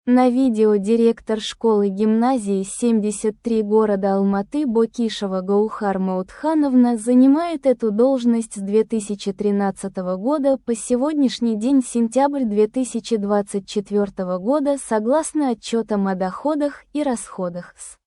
На видео директор школы-гимназии 73 города Алматы Бокишева Гаухар Маутхановна занимает эту должность с 2013 года по сегодняшний день сентябрь 2024 года согласно отчетам о доходах и расходах с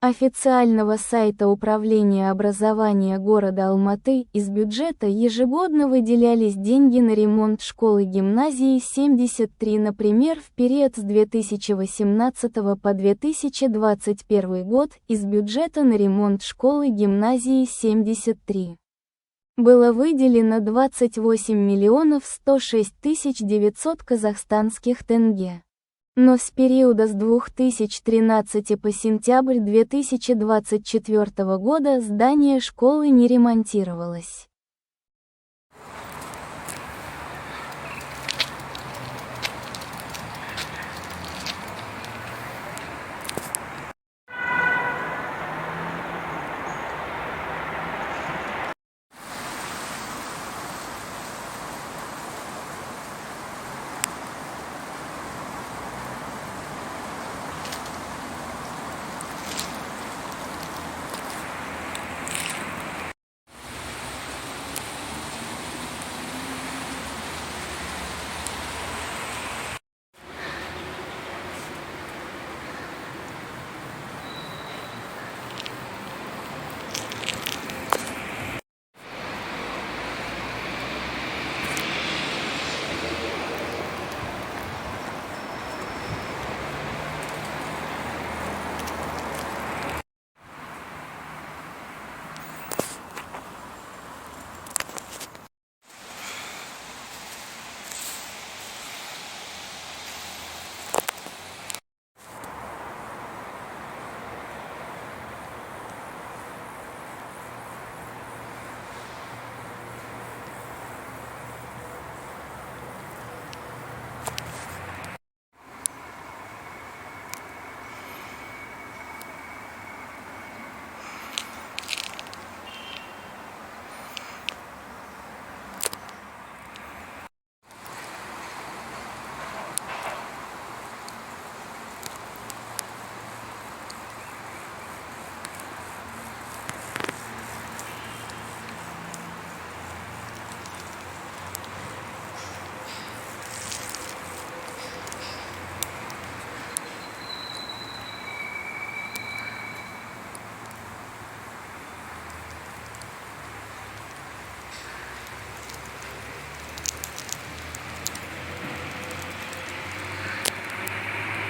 официального сайта Управления образования города Алматы. Из бюджета ежегодно выделялись деньги на ремонт школы-гимназии 73, например, в период с 2018 по 2021 год из бюджета на ремонт школы-гимназии 73 было выделено 28 миллионов 106 тысяч 900 казахстанских тенге. Но с периода с 2013 по сентябрь 2024 года здание школы не ремонтировалось.